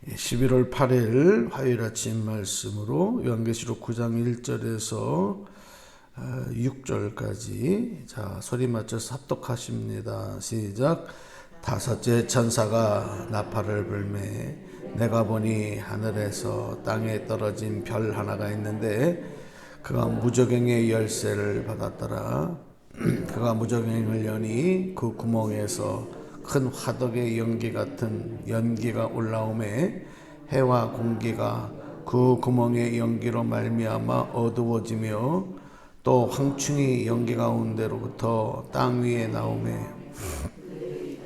11월 8일 화요일 아침 말씀으로 요한계시록 9장 1절에서 6절까지 자 소리 맞춰서 합독하십니다. 시작. 다섯째 천사가 나팔을 불매 내가 보니 하늘에서 땅에 떨어진 별 하나가 있는데 그가 무저갱의 열쇠를 받았더라. 그가 무저갱을 여니 그 구멍에서 큰 화덕의 연기 같은 연기가 올라오매 해와 공기가 그 구멍의 연기로 말미암아 어두워지며 또 황충이 연기 가운데로부터 땅 위에 나오매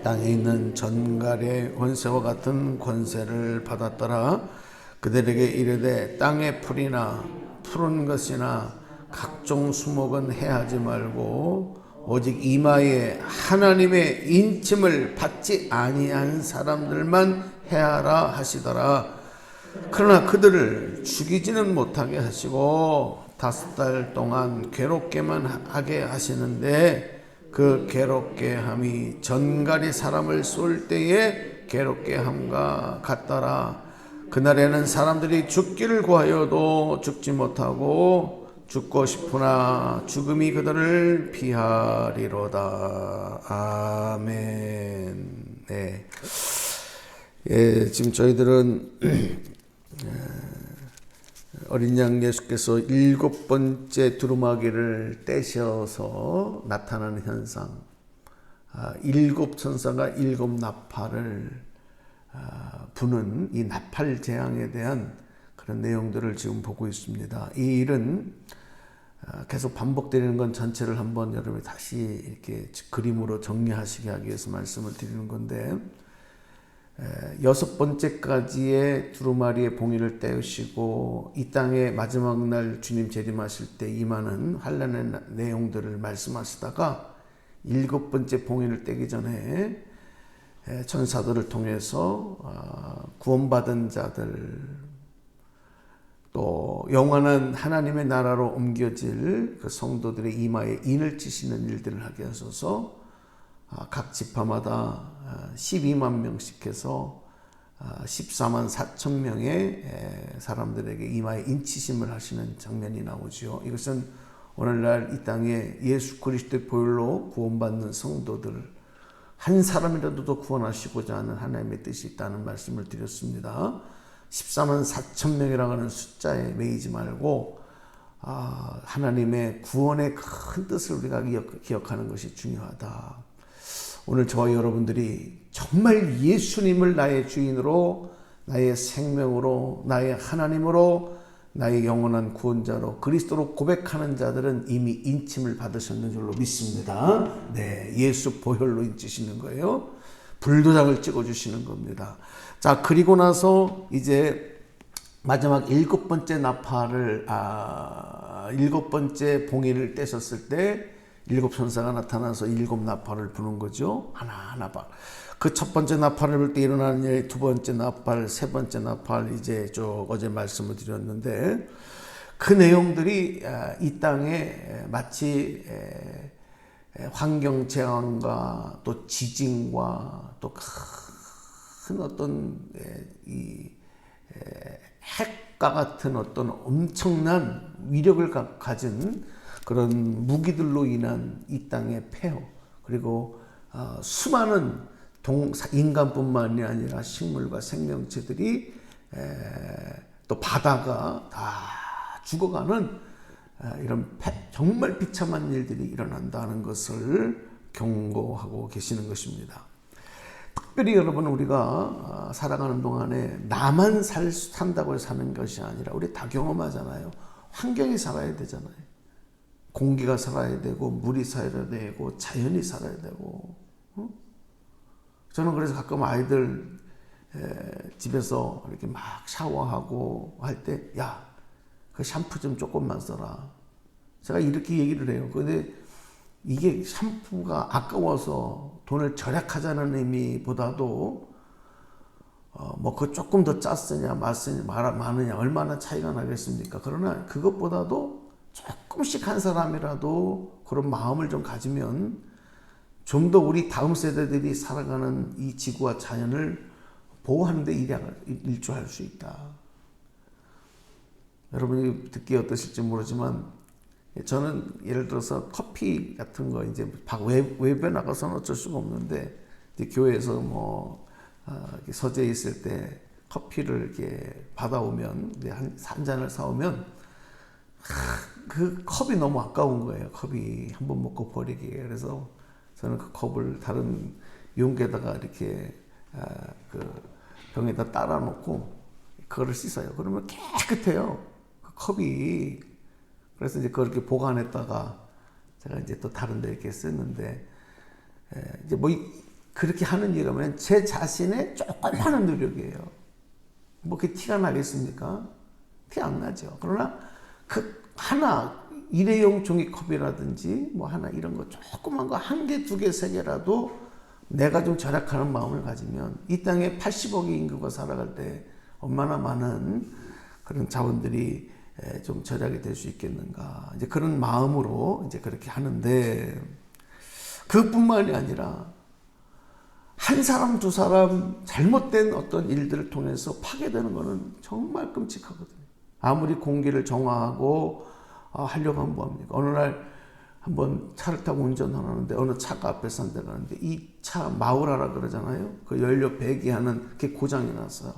땅에 있는 전갈의 권세와 같은 권세를 받았더라. 그들에게 이르되 땅의 풀이나 푸른 것이나 각종 수목은 해하지 말고 오직 이마에 하나님의 인침을 받지 아니한 사람들만 해하라 하시더라. 그러나 그들을 죽이지는 못하게 하시고 5달 동안 괴롭게만 하게 하시는데 그 괴롭게 함이 전갈이 사람을 쏠 때에 괴롭게 함과 같더라. 그날에는 사람들이 죽기를 구하여도 죽지 못하고 죽고 싶으나 죽음이 그들을 피하리로다. 아멘. 네. 지금 저희들은 어린 양 예수께서 7번째 두루마기를 떼셔서 나타나는 현상, 7 천사가 7 나팔을 부는 이 나팔 재앙에 대한 그런 내용들을 지금 보고 있습니다. 이 일은 계속 반복되는 건 전체를 한번 여러분이 다시 이렇게 그림으로 정리하시게 하기 위해서 말씀을 드리는 건데 6번째까지의 두루마리의 봉인을 떼우시고 이 땅에 마지막 날 주님 재림하실 때 임하는 환난의 내용들을 말씀하시다가 7번째 봉인을 떼기 전에 천사들을 통해서 구원받은 자들 또 영원한 하나님의 나라로 옮겨질 그 성도들의 이마에 인을 치시는 일들을 하게 하셔서 각 지파마다 12만 명씩 해서 14만 4천 명의 사람들에게 이마에 인치심을 하시는 장면이 나오죠. 이것은 오늘날 이 땅에 예수 그리스도의 보혈로 구원받는 성도들 한 사람이라도 더 구원하시고자 하는 하나님의 뜻이 있다는 말씀을 드렸습니다. 14만 4천 명이라고 하는 숫자에 매이지 말고 하나님의 구원의 큰 뜻을 우리가 기억하는 것이 중요하다. 오늘 저와 여러분들이 정말 예수님을 나의 주인으로, 나의 생명으로, 나의 하나님으로, 나의 영원한 구원자로 그리스도로 고백하는 자들은 이미 인침을 받으셨는 줄로 믿습니다. 네, 예수 보혈로 인치시는 거예요. 불도장을 찍어주시는 겁니다. 자, 그리고 나서 이제 마지막 7번째 나팔을 7번째 봉인을 떼셨을 때 7 천사가 나타나서 7 나팔을 부는 거죠. 하나하나 봐. 그 첫 번째 나팔을 불 때 일어나는 일, 두 번째 나팔, 세 번째 나팔 이제 쭉 어제 말씀을 드렸는데 그 내용들이 이 땅에 마치 환경 재앙과 또 지진과 또 큰 어떤 이 핵과 같은 어떤 엄청난 위력을 가진 그런 무기들로 인한 이 땅의 폐허 그리고 수많은 인간뿐만이 아니라 식물과 생명체들이 또 바다가 다 죽어가는 이런 정말 비참한 일들이 일어난다는 것을 경고하고 계시는 것입니다. 특별히 여러분 우리가 살아가는 동안에 나만 산다고 사는 것이 아니라 우리 다 경험하잖아요. 환경이 살아야 되잖아요. 공기가 살아야 되고 물이 살아야 되고 자연이 살아야 되고 저는 그래서 가끔 아이들 집에서 이렇게 막 샤워하고 할 때 야, 그 샴푸 좀 조금만 써라. 제가 이렇게 얘기를 해요. 근데 이게 샴푸가 아까워서 돈을 절약하자는 의미보다도 뭐 그 조금 더 짰으냐 많으냐 얼마나 차이가 나겠습니까? 그러나 그것보다도 조금씩 한 사람이라도 그런 마음을 좀 가지면 좀 더 우리 다음 세대들이 살아가는 이 지구와 자연을 보호하는데 일조할 수 있다. 여러분이 듣기 어떠실지 모르지만 저는 예를 들어서 커피 같은 거 이제 외부에 나가서는 어쩔 수가 없는데 이제 교회에서 뭐 서재에 있을 때 커피를 이렇게 받아오면 이제 한 잔을 사오면 그 컵이 너무 아까운 거예요. 컵이 한 번 먹고 버리기에. 그래서 저는 그 컵을 다른 용기에다가 이렇게 그 병에다 따라 놓고 그거를 씻어요. 그러면 깨끗해요. 그 컵이. 그래서 이제 그걸 이렇게 보관했다가 제가 이제 또 다른 데 이렇게 쓰는데 이제 뭐 그렇게 하는 이유가 뭐냐면 제 자신의 조그마한 노력이에요. 뭐 그게 티가 나겠습니까? 티 안 나죠. 그러나 그 하나 일회용 종이컵이라든지 뭐 하나 이런 거 조그만 거 한 개, 두 개, 세 개라도 내가 좀 절약하는 마음을 가지면 이 땅에 80억의 인구가 살아갈 때 얼마나 많은 그런 자원들이 좀 절약이 될 수 있겠는가. 이제 그런 마음으로 이제 그렇게 하는데 그뿐만이 아니라 한 사람, 두 사람 잘못된 어떤 일들을 통해서 파괴되는 것은 정말 끔찍하거든요. 아무리 공기를 정화하고 하려고 하면 뭐합니까? 어느 날 한번 차를 타고 운전하는데 어느 차가 앞에서 한 대 가는데 이 차 마우라라 그러잖아요. 그 연료 배기하는 게 고장이 났어요.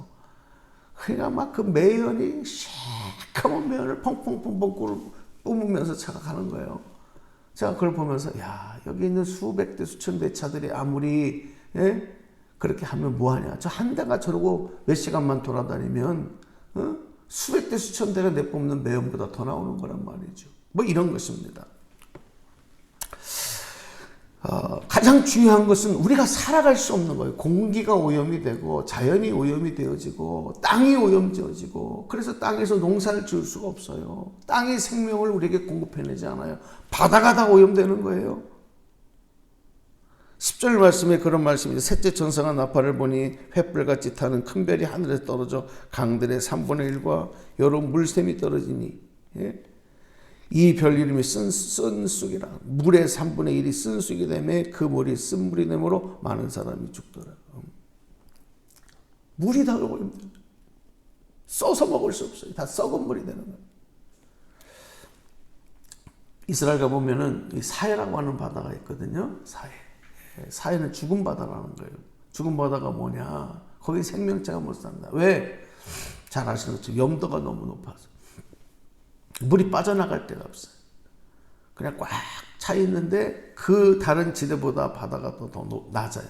그러니까 막 그 매연이 새까만 매연을 펑펑펑펑 뿜으면서 차가 가는 거예요. 제가 그걸 보면서 야 여기 있는 수백 대 수천 대 차들이 아무리 그렇게 하면 뭐하냐. 저 한 대가 저러고 몇 시간만 돌아다니면 수백 대 수천 대가 내뿜는 매연보다 더 나오는 거란 말이죠. 뭐 이런 것입니다. 가장 중요한 것은 우리가 살아갈 수 없는 거예요. 공기가 오염이 되고 자연이 오염이 되어지고 땅이 오염되어지고 그래서 땅에서 농사를 지을 수가 없어요. 땅의 생명을 우리에게 공급해내지 않아요. 바다가 다 오염되는 거예요. 10절 말씀에 그런 말씀이죠. 셋째 천사가 나팔을 보니 횃불같이 타는 큰 별이 하늘에서 떨어져 강들의 3분의 1과 여러 물샘이 떨어지니 이 별 이름이 쓴쑥이라. 물의 3분의 1이 쓴쑥이 되매 그 물이 쓴물이 되므로 많은 사람이 죽더라. 물이 다 오염돼. 써서 먹을 수 없어요. 다 썩은 물이 되는 거예요. 이스라엘 가보면은 사해라고 하는 바다가 있거든요. 사해는 죽은 바다라는 거예요. 죽은 바다가 뭐냐? 거기 생명체가 못 산다. 왜? 잘 아시는 것처럼 염도가 너무 높아서. 물이 빠져나갈 데가 없어요. 그냥 꽉 차 있는데 그 다른 지대보다 바다가 더 낮아요.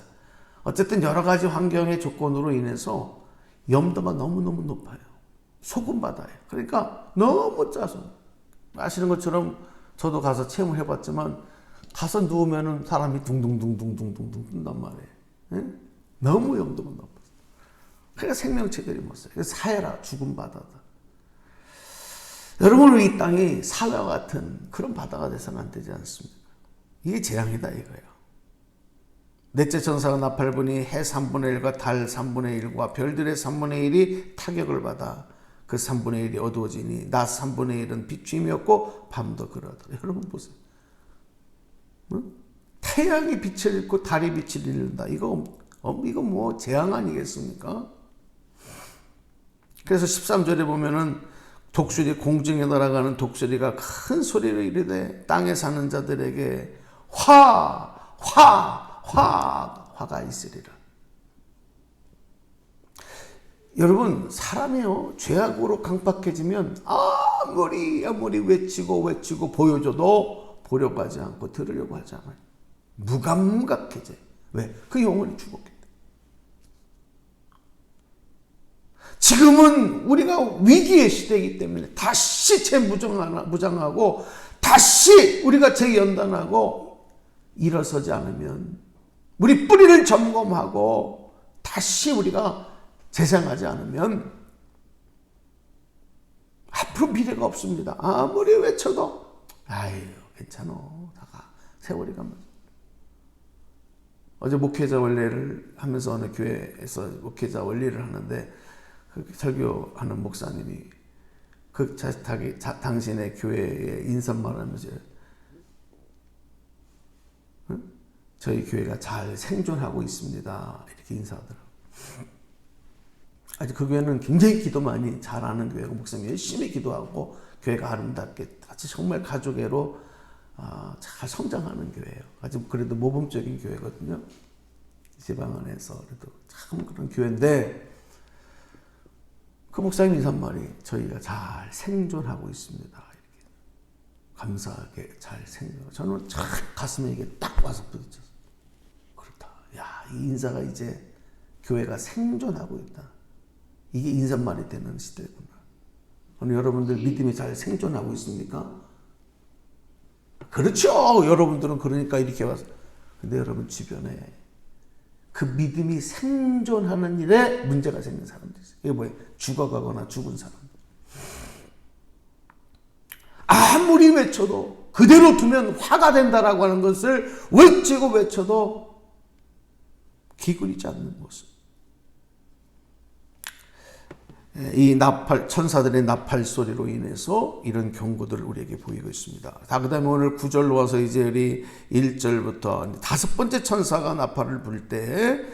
어쨌든 여러 가지 환경의 조건으로 인해서 염도가 너무너무 높아요. 소금 바다예요. 그러니까 너무 짜서 아시는 것처럼 저도 가서 체험을 해봤지만 가서 누우면은 사람이 둥둥둥둥둥둥둥 뜬단 말이에요. 네? 너무 염도가 높아서. 그러니까 생명체들이 못 살아요. 사해라, 죽은 바다다. 여러분, 이 땅이 사회와 같은 그런 바다가 돼서는 안 되지 않습니까? 이게 재앙이다 이거예요. 넷째 천사가 나팔을 부니 해 3분의 1과 달 3분의 1과 별들의 3분의 1이 타격을 받아 그 3분의 1이 어두워지니 낮 3분의 1은 비추임이 없고 밤도 그러하더라. 여러분 보세요. 응? 태양이 빛을 잃고 달이 빛을 잃는다. 이거 뭐 재앙 아니겠습니까? 그래서 13절에 보면은 독수리, 공중에 날아가는 독수리가 큰 소리로 이르되 땅에 사는 자들에게 화가 있으리라. 여러분, 사람이요 죄악으로 강팍해지면 아무리 외치고 보여줘도 보려고 하지 않고 들으려고 하지 않아요. 무감각해져요. 왜? 그 영혼이 죽었기. 지금은 우리가 위기의 시대이기 때문에 다시 재무장하고 다시 우리가 재연단하고 일어서지 않으면 우리 뿌리를 점검하고 다시 우리가 재생하지 않으면 앞으로 미래가 없습니다. 아무리 외쳐도 아유 괜찮아 다가 세월이 가면서. 어제 목회자 원례를 하면서 어느 교회에서 목회자 원리를 하는데 그 설교하는 목사님이 그 당신의 교회에 인사말하면서 저희 교회가 잘 생존하고 있습니다. 이렇게 인사하더라고요. 아주 그 교회는 굉장히 기도 많이 잘하는 교회고 목사님 열심히 기도하고 교회가 아름답게 아주 정말 가족애로 잘 성장하는 교회예요. 아주 그래도 모범적인 교회거든요. 지방 안에서 그래도 참 그런 교회인데 그 목사님 인사한 말이 저희가 잘 생존하고 있습니다. 이렇게 감사하게 잘 생존. 저는 참 가슴에 이게 딱 와서 부딪혔어요. 그렇다. 야, 이 인사가 이제 교회가 생존하고 있다. 이게 인사말이 되는 시대구나. 오늘 여러분들 믿음이 잘 생존하고 있습니까? 그렇죠. 여러분들은 그러니까 이렇게 와서. 근데 여러분 주변에 그 믿음이 생존하는 일에 문제가 생긴 사람들 있어요. 이게 뭐예요? 죽어가거나 죽은 사람들. 아무리 외쳐도 그대로 두면 화가 된다라고 하는 것을 외치고 외쳐도 기울이지 않는 모습. 이 천사들의 나팔 소리로 인해서 이런 경고들을 우리에게 보이고 있습니다. 그 다음에 오늘 9절로 와서 이제 우리 1절부터 다섯 번째 천사가 나팔을 불 때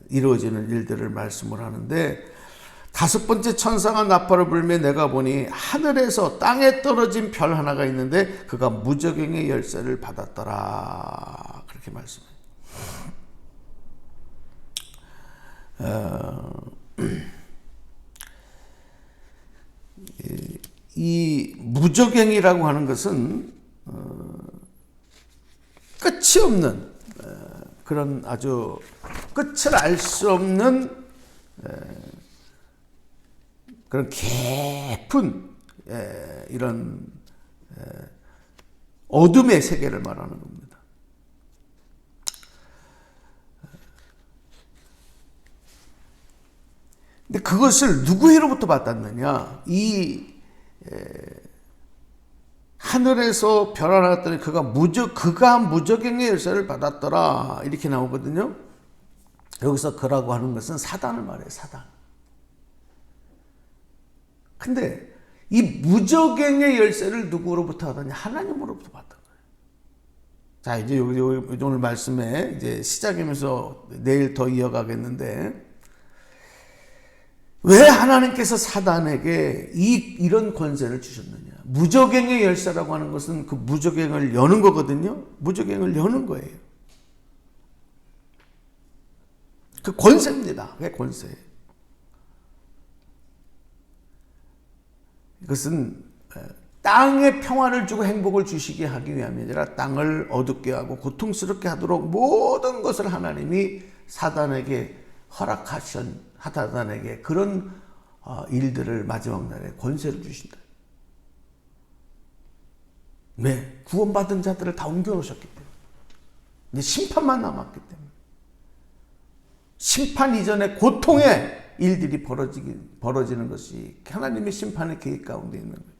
이루어지는 일들을 말씀을 하는데 다섯 번째 천사가 나팔을 불며 내가 보니 하늘에서 땅에 떨어진 별 하나가 있는데 그가 무저갱의 열쇠를 받았더라. 그렇게 말씀해요. 이 무저갱이라고 하는 것은 끝이 없는 그런 아주 끝을 알 수 없는 그런 깊은 이런 어둠의 세계를 말하는 겁니다. 근데 그것을 누구로부터 받았느냐? 이 하늘에서 별 하나 났더니 그가 무저갱의 열쇠를 받았더라. 이렇게 나오거든요. 여기서 그라고 하는 것은 사단을 말해요. 사단. 근데 이 무저갱의 열쇠를 누구로부터 받았냐? 하나님으로부터 받은 거예요. 자, 이제 오늘 말씀에 이제 시작이면서 내일 더 이어가겠는데 왜 하나님께서 사단에게 이런 권세를 주셨느냐? 무저갱의 열쇠라고 하는 것은 그 무저갱을 여는 거거든요. 무저갱을 여는 거예요. 그 권세입니다. 왜 권세예요? 이것은 땅에 평화를 주고 행복을 주시게 하기 위함이 아니라 땅을 어둡게 하고 고통스럽게 하도록 모든 것을 하나님이 사단에게 사단에게 그런 일들을 마지막 날에 권세를 주신다. 왜? 구원받은 자들을 다 옮겨놓으셨기 때문에. 이제 심판만 남았기 때문에. 심판 이전에 고통의 일들이 벌어지는 것이 하나님의 심판의 계획 가운데 있는 거예요.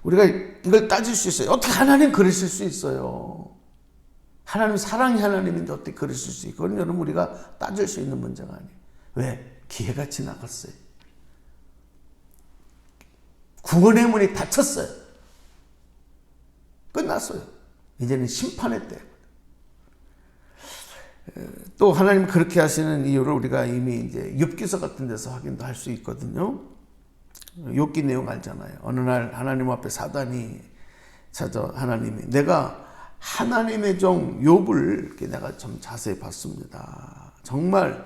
우리가 이걸 따질 수 있어요. 어떻게 하나님 그러실 수 있어요? 하나님 사랑의 하나님인데 어떻게 그러실 수 있고? 그건 여러분 우리가 따질 수 있는 문제가 아니에요. 왜? 기회가 지나갔어요. 구원의 문이 닫혔어요. 끝났어요. 이제는 심판의 때. 또 하나님 그렇게 하시는 이유를 우리가 이미 이제 욥기서 같은 데서 확인도 할 수 있거든요. 욥기 내용 알잖아요. 어느 날 하나님 앞에 사단이 찾아 하나님이 내가 하나님의 종 욥을 이렇게 내가 좀 자세히 봤습니다. 정말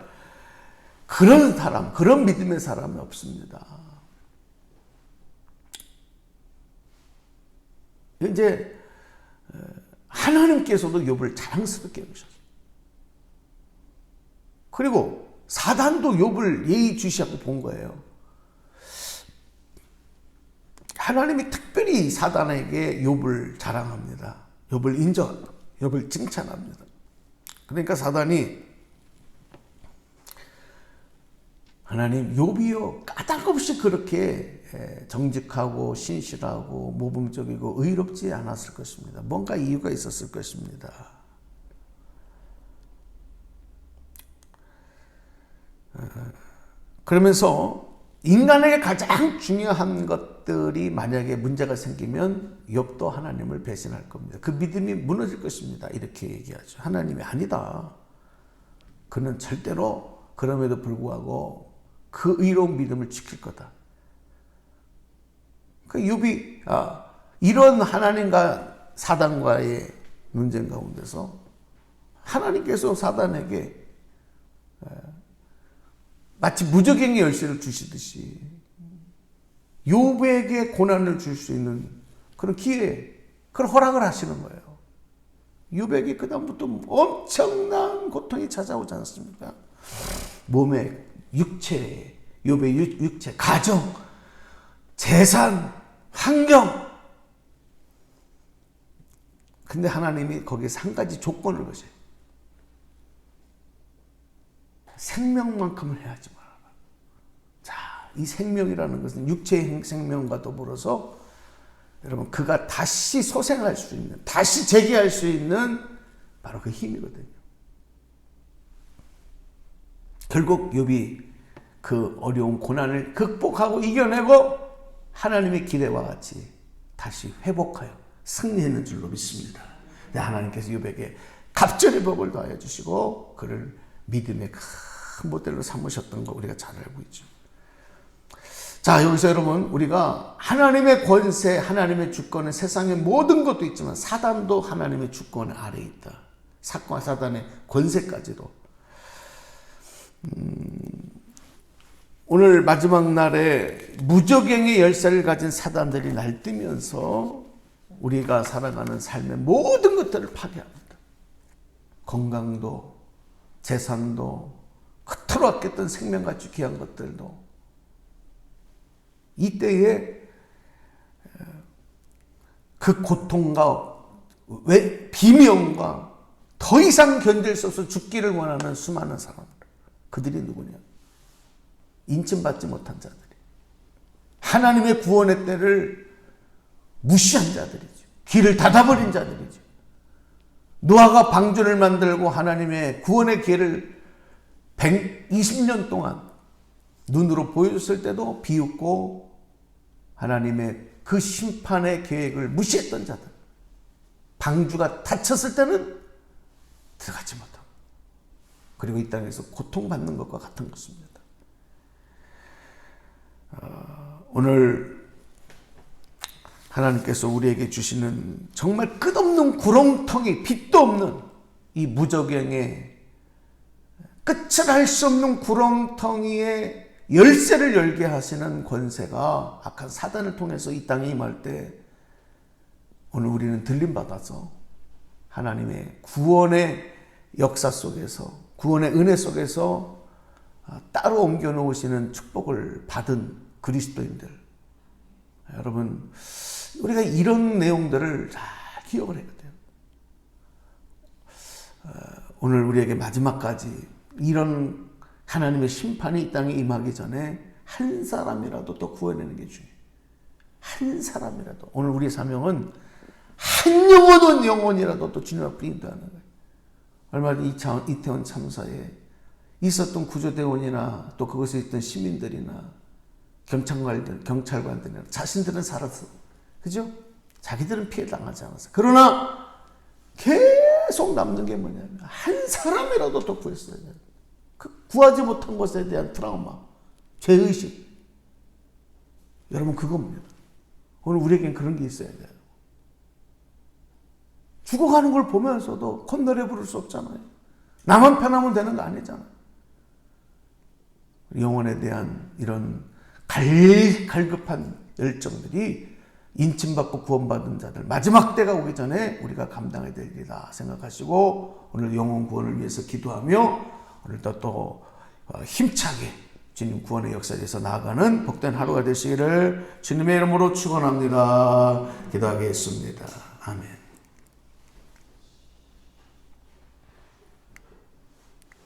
그런 사람, 그런 믿음의 사람이 없습니다. 이제 하나님께서도 욥을 자랑스럽게 여기셨어요. 그리고 사단도 욥을 예의주시하고 본 거예요. 하나님이 특별히 사단에게 욥을 자랑합니다. 욥을 인정합니다. 욥을 칭찬합니다. 그러니까 사단이 하나님 욥이요 까닭없이 그렇게 정직하고 신실하고 모범적이고 의롭지 않았을 것입니다. 뭔가 이유가 있었을 것입니다. 그러면서 인간에게 가장 중요한 것들이 만약에 문제가 생기면 욥도 하나님을 배신할 겁니다. 그 믿음이 무너질 것입니다. 이렇게 얘기하죠. 하나님이 아니다. 그는 절대로 그럼에도 불구하고 그 의로운 믿음을 지킬 거다. 그 욥이 이런 하나님과 사단과의 논쟁 가운데서 하나님께서 사단에게 마치 무적행의 열쇠를 주시듯이 욥에게 고난을 줄 수 있는 그런 기회, 그런 허락을 하시는 거예요. 욥에게 그다음부터 엄청난 고통이 찾아오지 않습니까? 몸에, 육체에, 욥의 육체, 가정, 재산, 환경. 근데 하나님이 거기에서 한 가지 조건을 거셔요. 생명만큼을 해야지 마라. 자, 이 생명이라는 것은 육체의 생명과 더불어서 여러분 그가 다시 소생할 수 있는, 다시 재기할 수 있는 바로 그 힘이거든요. 결국 욥이 그 어려운 고난을 극복하고 이겨내고 하나님의 기대와 같이 다시 회복하여 승리했는 줄로 믿습니다. 하나님께서 욥에게 갑절의 복을 더하여 주시고 그를 믿음의 큰 모델로 삼으셨던 거 우리가 잘 알고 있죠. 자, 여기서 여러분 우리가 하나님의 권세, 하나님의 주권은 세상의 모든 것도 있지만 사단도 하나님의 주권 아래에 있다. 사과 사단의 권세까지도. 오늘 마지막 날에 무적행의 열쇠를 가진 사단들이 날뛰면서 우리가 살아가는 삶의 모든 것들을 파괴합니다. 건강도, 재산도, 그토록 아꼈던 생명같이 귀한 것들도. 이때에 그 고통과 비명과 더 이상 견딜 수 없어 죽기를 원하는 수많은 사람들. 그들이 누구냐? 인침받지 못한 자들이. 하나님의 구원의 때를 무시한 자들이죠. 귀를 닫아버린 자들이죠. 노아가 방주를 만들고 하나님의 구원의 기회를 120년 동안 눈으로 보여줬을 때도 비웃고 하나님의 그 심판의 계획을 무시했던 자들. 방주가 닫혔을 때는 들어가지 못하고 그리고 이 땅에서 고통받는 것과 같은 것입니다. 오늘 하나님께서 우리에게 주시는 정말 끝없는 구렁텅이, 빛도 없는 이 무적행의 끝을 알 수 없는 구렁텅이에 열쇠를 열게 하시는 권세가 악한 사단을 통해서 이 땅에 임할 때 오늘 우리는 들림받아서 하나님의 구원의 역사 속에서, 구원의 은혜 속에서 따로 옮겨 놓으시는 축복을 받은 그리스도인들. 여러분, 우리가 이런 내용들을 잘 기억을 해야 돼요. 오늘 우리에게 마지막까지 이런 하나님의 심판이 이 땅에 임하기 전에 한 사람이라도 더 구해내는 게 중요해요. 한 사람이라도. 오늘 우리의 사명은 한 영혼은 영혼이라도 또 주님 앞에 인도하는 거예요. 얼마 전 이태원 참사에 있었던 구조대원이나 또 그것에 있던 시민들이나 경찰관들이나 자신들은 살았어. 그죠? 자기들은 피해 당하지 않았어. 그러나 계속 남는 게 뭐냐면 한 사람이라도 더 구했어야 돼요. 그 구하지 못한 것에 대한 트라우마, 죄의식. 여러분 그겁니다. 오늘 우리에겐 그런 게 있어야 돼요. 죽어가는 걸 보면서도 콧노래 부를 수 없잖아요. 나만 편하면 되는 거 아니잖아요. 영혼에 대한 이런 갈급한 열정들이 인침받고 구원받은 자들 마지막 때가 오기 전에 우리가 감당해야 될 일이다 생각하시고 오늘 영혼 구원을 위해서 기도하며 오늘도 또 힘차게 주님 구원의 역사에서 나아가는 복된 하루가 되시기를 주님의 이름으로 축원합니다. 기도하겠습니다. 아멘.